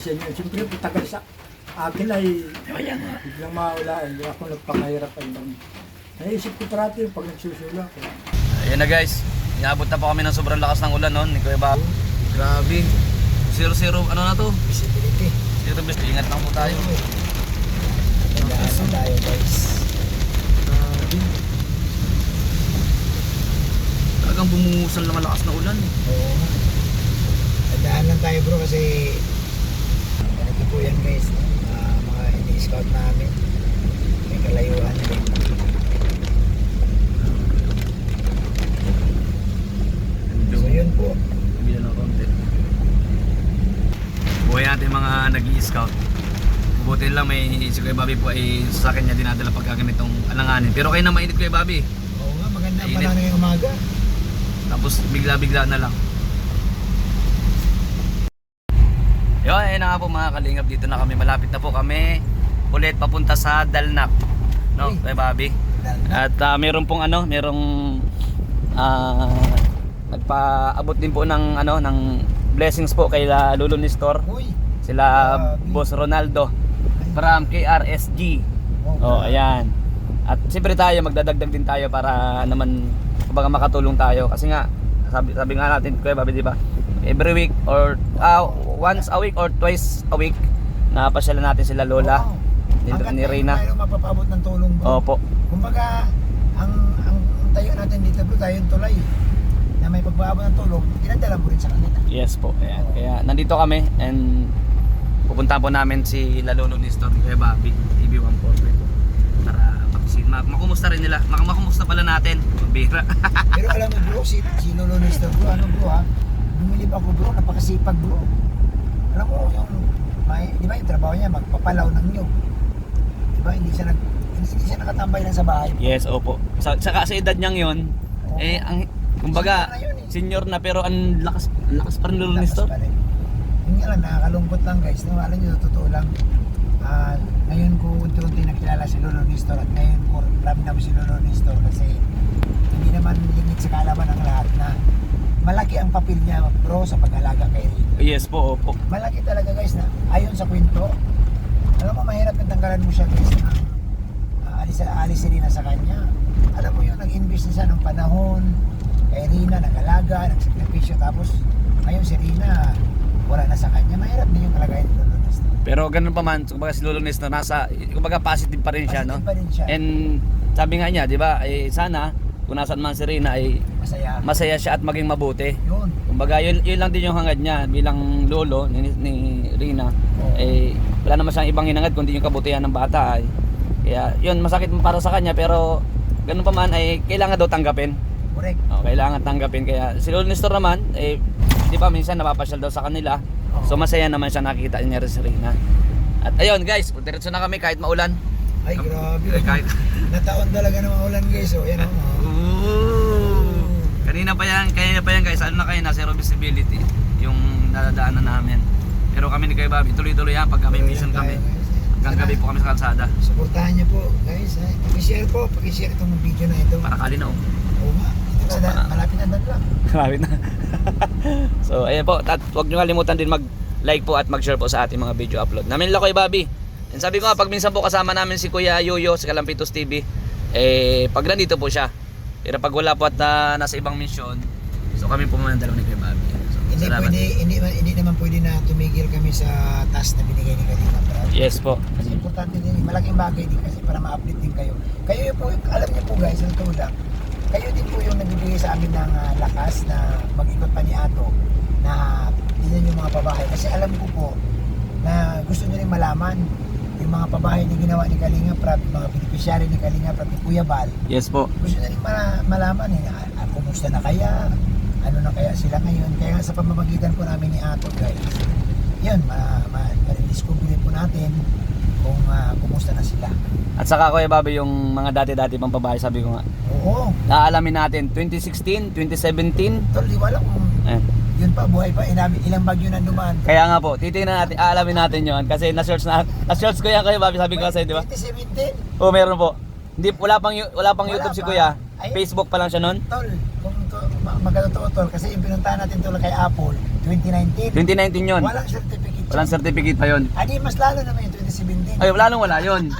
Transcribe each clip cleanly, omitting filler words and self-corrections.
Siyempre, tagal sa akin ay biglang mawala ay ako nagpangahirap ay bang. Naisip ko parati pag nagsusula ko. Ayan na guys, inabot na po kami ng sobrang lakas ng ulan noon ni Kuya Bob. Grabe. 0-0 ano na to? Visibility. 0 bis. Ingat lang po tayo. Tandaan na tayo guys. Talagang bumuhusan lang malakas na ulan. Oo. Tandaan lang tayo bro kasi ganito po yan guys. Mga ini-scout namin. May kalayuan din. So yun po. Bilang ng konti. Buhay natin mga nag-i-scout. Mabuti lang may si Kuya Bobby po ay sa akin niya dinadala pagka ganitong alanganin. Pero kayo na mainit Kuya Bobby. Oo nga, maganda Mainit. pala ngayong umaga. Tapos bigla-bigla na lang. Yun, ayun na nga po mga kalingap. Dito na kami. Malapit na po kami ulit papunta sa Dalnak. No, Kuya Bobby. At meron pong merong nagpaabot din po ng ng blessings po kay Lolo Nestor. Uy, Sila Boss Ronaldo from KRSG. Oh, ayan. At siyempre tayo magdadagdag din tayo para naman kumbaga makatulong tayo kasi nga sabi nga natin Kuya Bobby, di ba? Every week or once a week or twice a week napasyalan natin sila Lola ni Reyna. Tayo mapapaabot ng tulong bro. Opo. Kumbaga, ang tayo natin dito bro, tayong tulay na may pagpaabot ng tulong, dinadala mo rin sa kanila. Yes po. Ayan. Kaya nandito kami and pupunta po namin si Lolo Nestor ni Kuya Bobby, TV143 po. Para makumusta rin nila. Makumusta pala natin. Magbira. Pero alam mo bro, si Lolo Nestor bro, bro ha, bumilib ako bro, napakasipag bro. Alam mo di ba yung trabaho niya, magpapalaw ng nyug. Di ba, hindi siya nakatambay lang sa bahay. Yes, opo. Sa edad niyang yon, kumbaga senior na pero ang lakas pa rin Lolo Nestor. Yung nga lang, nakakalungkot lang guys. No, alam nyo, totoo lang. Ngayon ko unti-unti nakilala si Lolo Nestor at ngayon ko marami naman si Lolo Nestor kasi hindi naman limit sa kaalaman ng lahat na malaki ang papel niya bro sa pag-alaga kay Rito. Yes po, opo. Malaki talaga guys na ayon sa kwento. Alam mo, mahirap yung tanggalan mo siya guys na alis si Rina sa kanya. Alam mo yun, nag-invest na siya ng panahon kay Rina, nag-alaga, nagsakripisyo, tapos ngayon si Rina wala na sa kanya. Mahirap din yung kalagayan ni Lolo Nestor. Pero ganun pa man, kumbaga si Lolo Nestor kumbaga positive pa rin siya, no? Positive pa rin siya. And sabi nga niya, 'di ba? Sana kung nasaan man si Rina ay masaya siya at maging mabuti. Yun. Kumbaga yun lang din yung hangad niya bilang lolo ni Rina. Wala naman siyang ibang hinangad kundi yung kabutihan ng bata ay. Kaya yun, masakit para sa kanya pero ganun pa man ay kailangan daw tanggapin. Correct. Kailangan tanggapin. Kaya si Lolo Nestor naman di ba minsan napapasyal daw sa kanila. So masaya naman siya nakikita niya rin si Rina. At ayun guys, diretso na kami kahit maulan. Ay grabe. Kahit Nataon talaga ng ulan guys. Oh, yan Kanina pa yan guys, na kayo na zero visibility yung nadadaanan namin. Pero kami ni Kuya Bobby, tuloy-tuloy yan pag kami mission kami. Hanggang gabi po kami sa kalsada. Suportahan niyo po guys. Pag-share itong video na ito. Para kali na Oo nga. Malapit na lang. Malapit na. So ayan po, huwag nyo kalimutan din mag-like po at mag-share po sa ating mga video upload. Namin lang Kuya Bobby. And sabi ko nga, pag minsan po kasama namin si Kuya Yoyo sa Kalampitos TV, pag nandito po siya. Pero pag wala po at nasa ibang misyon, so kami po manandalaw ni Kuya Bobby. So, hindi naman pwede na tumigil kami sa task na binigay ni Kalina. Yes po. Kasi importante din, malaking bagay din kasi para ma-update din kayo. Kayo po, alam niyo po guys, ang tulad, kayo din po yung nagbibigay sa amin ng lakas na mag-ikot pa ni Ato na tingnan yung mga pabahay. Kasi alam ko po na gusto niyo rin malaman yung mga pabahay na ginawa ni Kalinga Prab, yung mga beneficiary ni Kalinga Prab, ni Kuya Bal. Yes po. Gusto na rin malaman kumusta na kaya, ano na kaya sila ngayon. Kaya sa pamamagitan po namin ni Ato guys, yun, ma-discover po natin kung kumusta na sila. At saka Kuya Bobby, yung mga dati-dati pang pabahay, sabi ko nga. Oo. Naalamin natin 2016, 2017. Tol, di wala kung yun pa, buhay pa, ilang bagyo na dumaan. Kaya nga po, titingnan natin, aalamin natin yon kasi na-search ko yan Kuya Bobby, sabi ko kasi, di ba? 2017? Oo, meron po. Wala pang YouTube si Kuya. Facebook pa lang siya noon. Tol, kung magkatotoo tol, kasi yung pinuntahan natin tol kay Apple, 2019. 2019 yon. Walang certificate Walang certificate pa yun. Adi, mas lalo naman yung 2017. Ay, wala yun.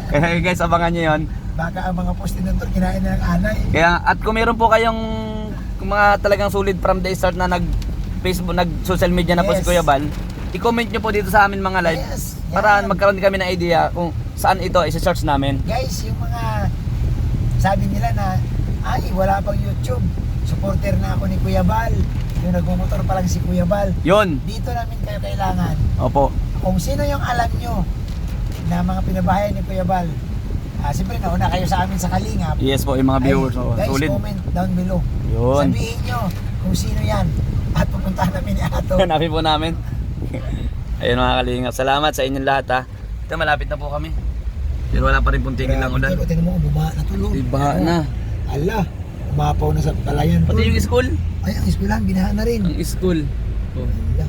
Kaya guys, abangan nyo yun. Baka ang mga postinador kinain na ng anay. Kaya, at kung meron po kayong mga talagang solid from the start na nag-Facebook, nag-social media na po si Yes. Kuya Bal, i-comment nyo po dito sa amin mga live Yes, para yan. magkaroon din kami ng idea kung saan ito isa-search namin. Guys, yung mga sabi nila na ay wala pang YouTube, supporter na ako ni Kuya Bal, yung nagmumotor pa lang si Kuya Bal, Yun. dito namin kayo kailangan. Opo. Kung sino yung alam nyo na mga pinabahayan ni Kuya Bal, siyempre nauna kayo sa amin sa Kalingap. Yes po, yung mga viewers. Ay, Oh, guys, solid. comment down below. Yun. Sabihin nyo kung sino yan at pupuntahan namin ni Ato. Hanapin po namin. Ayun mga kalingap. Salamat sa inyong lahat ha. Ito, malapit na po kami. Pero wala pa rin pong tigil ng ulan. Tingnan mo, bumaha na tulog. Iba na. Ala, umapaw na sa palayan. Pati yung school. Ay, ang eskwelahan, binaha na rin. Ang school. Oh. Ala,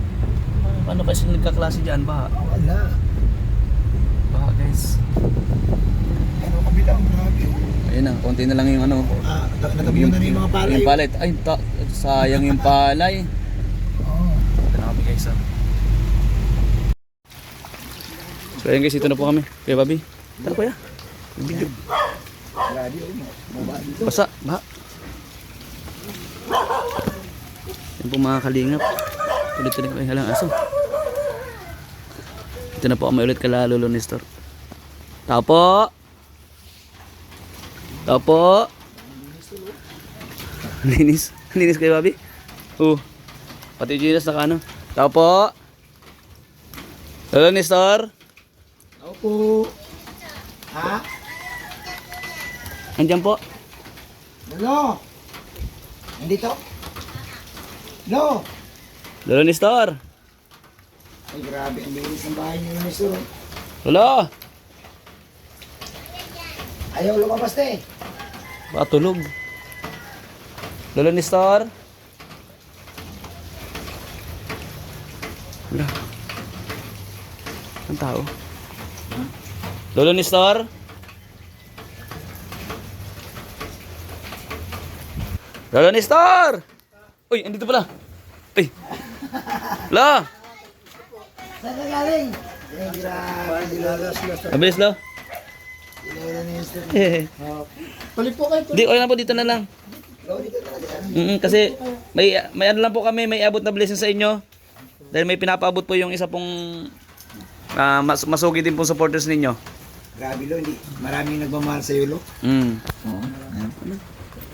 Paano kasi nagkaklase dyan? Baha. wala. Baha guys. Ano kabilang grabe. Ayun na, konti na lang yung ano. Natabunan na yung mga palay. Yung palay. Ay, sayang yung palay. Oo. Ito na kami guys. So ayun guys, ito na po kami. Kuya Bobby. Tara kuya. Bigyan. Basa, baha. Yan po mga kalingap. Tuloy-tuloy kami halang aso. Ito na po kami ulit kala Lolo Nestor. Tao po. Tao po. Linis. Linis kayo, Bobby. Pati yung Ginas naka ano. Tao po. Lolo Nestor. Opo. Ha? Andiyan po. Lolo? Nandito? Lolo? Lolo Nestor. Ay, grabe. Ang linis ng bahay niyo, Nestor. Lolo. Ayaw lumabas na eh. Baka tulog. Lolo Nestor. Wala. Ang tao. Lolo Nestor. Lolo Nestor. Uy, andito pala. Uy. Lo. Saan ka galing? Ay, grabe. Lolo. Mabilis lo. Lolo Nestor. Tuloy po kayo. Di, okay na po dito na lang. Lolo, dito na. Kasi may ano lang po kami, may abot na blessing sa inyo. Dahil may pinapaabot po yung isa pong masugi din pong supporters ninyo. Grabe, Lo. Hindi. Maraming nagmamahal sa iyo, Lo. Mm.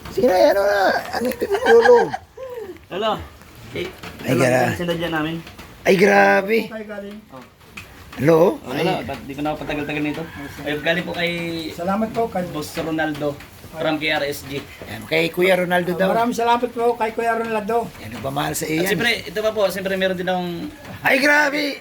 Sino yan? Ano ito yung Lolo? Hello. Ay, gara. Sinadya namin. Ay, grabe. Kayo galing. Lo? Wala, ba't di ko na patagal-tagal nito? Ay, galing po kay Salamat po kay Boss Ronaldo from KRSG. Yan, kay Kuya Ronaldo daw. Maraming salamat po kay Kuya Ronaldo. Yan, nagmamahal sa iyo At yan. siyempre, ito pa po, siyempre meron din akong Ay, grabe.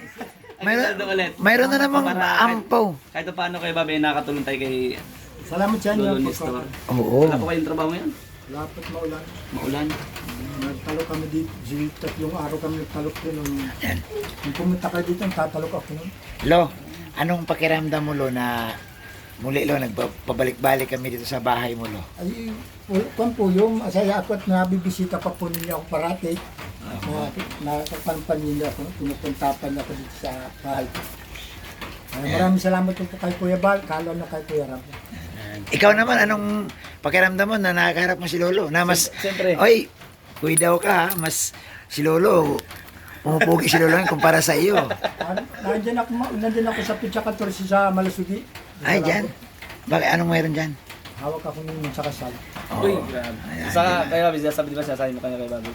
Ronaldo ulit. Mayroon na namang Para- ampaw. Kahit pa paano kayo babe, nakatulong tayo kay Salamat sa inyo. Lolo Nestor. Oo. Wala po kayong trabaho ngayon? Lapit maulan. Maulan. Nagtalok kami dito. Tatlong araw kami nagtalok din. Yan. Nung pumunta kayo dito, tatalok ako nun. Lo, anong pakiramdam mo, Lo, na muli, Lo, nagpabalik-balik kami dito sa bahay mo, Lo? Ay, kung po yung masaya ako at nabibisita pa po ninyo ako parati. Nakakapanpan ninyo ako, pinupuntapan ako dito sa bahay ko. Maraming salamat po kay Kuya Bal, kalo na kay Kuya Ram. Ikaw naman, anong pakiramdam mo na nakaharap mo si Lolo? Na mas, Siyempre. oy, kuy daw ka, ha? Mas si Lolo, pumupugi si Lolo kumpara sa iyo. Nandiyan ako sa Pizza 14 sa Malasugi. Ay, dyan. Bakit, anong mayroon dyan? Hawak ako nun sa kasal. Uy, grabe. Sa kay Bobby, sabi di ba sabi mo kanya kay Bobby?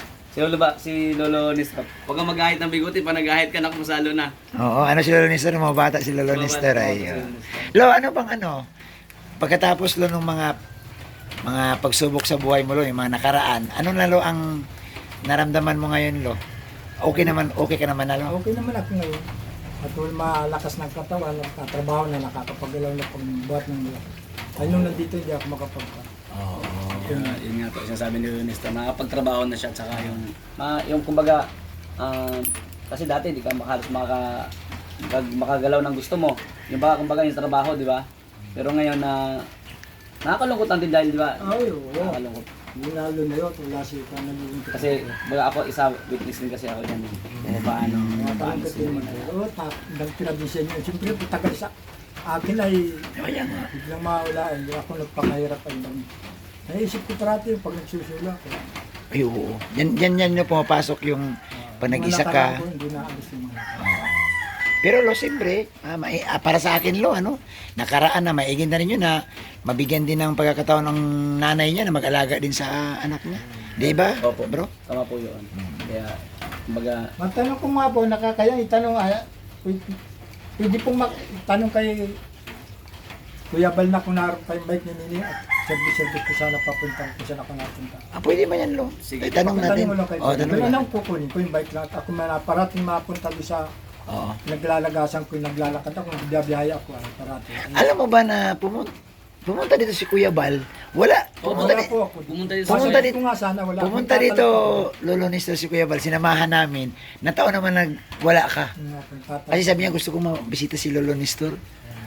Si Lolo Nestor. Huwag kang mag-ahit ng bigote, pa nag-ahit ka na kumasalo na. Oo, ano si Lolo Nestor? Mga bata si Lolo Mga Nestor. bata, Ay, si oh. Lolo Nestor. Lo, ano bang ano? Pagkatapos lo ng mga pagsubok sa buhay mo, Lo, yung mga nakaraan, ano na, Lo, ang naramdaman mo ngayon, Lo? Okay ka naman na, Lo? Okay naman ako ngayon. At wala malakas ng katawan, nagtatrabaho na, nakakapagalaw na pagbuhat ng nila. Ay, nung nandito, hindi ako makapagbuhat. Oo. Yun nga po, sinasabi ni Lolo Nestor, nakapagtrabaho na siya, tsaka yung kumbaga, kasi dati di ka halos makagalaw ng gusto mo. Yung ba, kumbaga yung trabaho, di ba? Pero ngayon na nakakalungkot ang din dahil, di ba? Ay, oo. Nakakalungkot. Yung lalo na yun, wala siya pa nalulungkot. Kasi baga ako isa witness din kasi ako diyan. Kung paano Paano sila. naman tayo? Nagtira din sa inyo. Siyempre, tagal sa akin ay biglang mawala. Ako nagpakahirap ay lang. Naisip ko parati pag nagsusula ko. Ay, oo. Yan na pumapasok yung pag nag-isa Mga ka. nakaraan ko, hindi na alis yung mga. Pero lo, siyempre, para sa akin lo, nakaraan na, maigin na rin yun na mabigyan din ng pagkakataon ng nanay niya na mag-alaga din sa anak niya. Di ba, Opo. bro? Tama po 'yun. Kaya kumbaga Magtanong ko nga po, nakakaya, itanong, pwede pong tanong kay Kuya Bal na kung naroon kayong bike ni Nini at service ko sana papunta kung saan ako napunta. Pwede man yan lo. Sige. Tanong natin. Mo lang kay Oh, tanong Wala lang. nang kukunin ko yung bike lang at ako parating mapunta doon sa Oo. naglalagasan ko yung naglalakad ako, biyabiyaya ako parating. Alam mo ba na pumunta dito si Kuya Bal? Wala. Pumunta, Wala po ako. pumunta din Pumunta Sabi dito. ko nga sana wala. pumunta dito, Lolo Nestor, si Kuya Bal. Sinamahan namin. Nataon naman wala ka. Kasi sabi niya gusto kong mabisita si Lolo Nestor.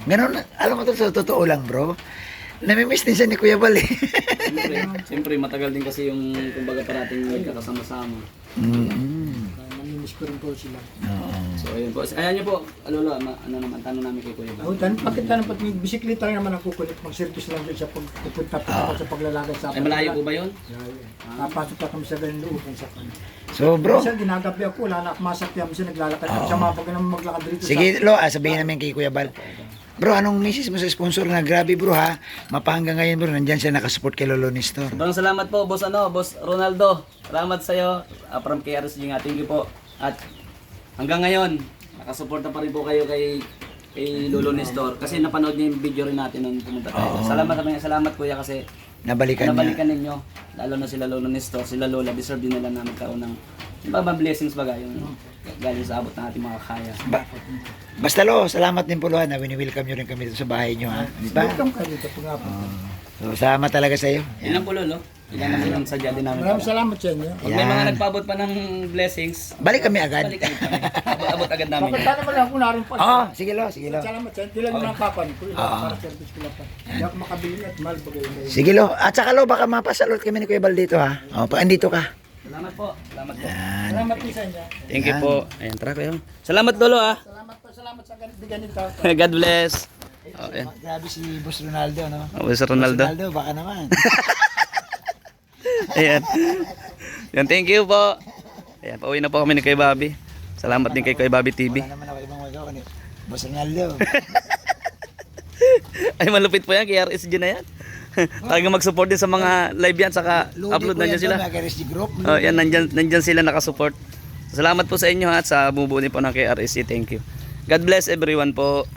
Ganon, alam mo to, sa totoo lang bro. Namimiss din siya ni Kuya Bal eh. Siyempre matagal din kasi yung kumbaga parating nagkakasama-sama. Namimiss ko rin po sila. So ayun po. Ayan niyo po, Lolo, ano naman tanong namin kay Kuya Bal. Oh, bakit tanong pati bisikleta rin naman ang kukulit, mag-service lang doon siya pag pupunta sa paglalagay sa Ay malayo po ba 'yun? Napasok pa kami sa ganun loob sa kanya. So bro, Minsan ginagabi ako, wala na ako masakyan, minsan naglalakad ako siya mapag naman maglakad dito sige lo, sabihin namin kay Kuya Bal. Bro, anong message mo sa sponsor na grabe bro ha? Mapahanggang ngayon bro, nandyan siya nakasupport kay Lolo Nestor. Sobrang salamat po, Boss Ronaldo. Salamat sa iyo from KRSG nga. Thank you po. At hanggang ngayon, nakasuporta pa rin po kayo kay Lolo Nestor kasi napanood niya yung video rin natin nung pumunta tayo. Salamat kuya kasi Nabalikan niya. nabalikan ninyo. Lalo na sila Lolo Nestor, sila Lola, deserve din nila na magkaroon ng ibang blessings baga yung galing sa abot ng ating mga kaya. Basta lo, salamat din po lo ha, na wini-welcome nyo rin kami dito sa bahay nyo ha. Di ba? Welcome kayo dito po nga po. So, salamat talaga sa iyo. Yan lang po Lolo. Yan lang yung sadya din namin. Maraming salamat sa inyo. Pag may mga Yan. nagpaabot pa ng blessings, Balik kami agad. balik kami. Abot agad namin. Bakit tanong mo lang kung naroon pa. Oo, sige lo, sige lo. Salamat sa inyo. Tilan mo ng papan ko. Para service ko lang pa. Hindi ako makabili at mahal bagay na Sige lo. At saka lo, baka mapasalot kami ni Kuya Bal dito ha. O, pag andito ka. Salamat po. Salamat po. Salamat din sa inyo. Thank you po. Ayan, tara kayo. Salamat Lolo ah. Salamat sa ganito. God bless. Oh, ayan. Grabe si Boss Ronaldo, no? Oh, Sir Ronaldo. Ronaldo, baka naman. Ayan. Yan, thank you po. Ayan, pauwi na po kami ni Kuya Bobby. Salamat din kay Kuya Bobby TV. Wala naman ako ibang magawa ni Boss Ronaldo. Ay, malupit po yan. Kay RSG na yan. Talagang mag-support din sa mga live yan. Saka upload na sila. Mag-RSG group. Oh, yan, nandyan sila nakasupport. Salamat po sa inyo ha, at sa bumubuo din po ng KRSC. Thank you. God bless everyone po.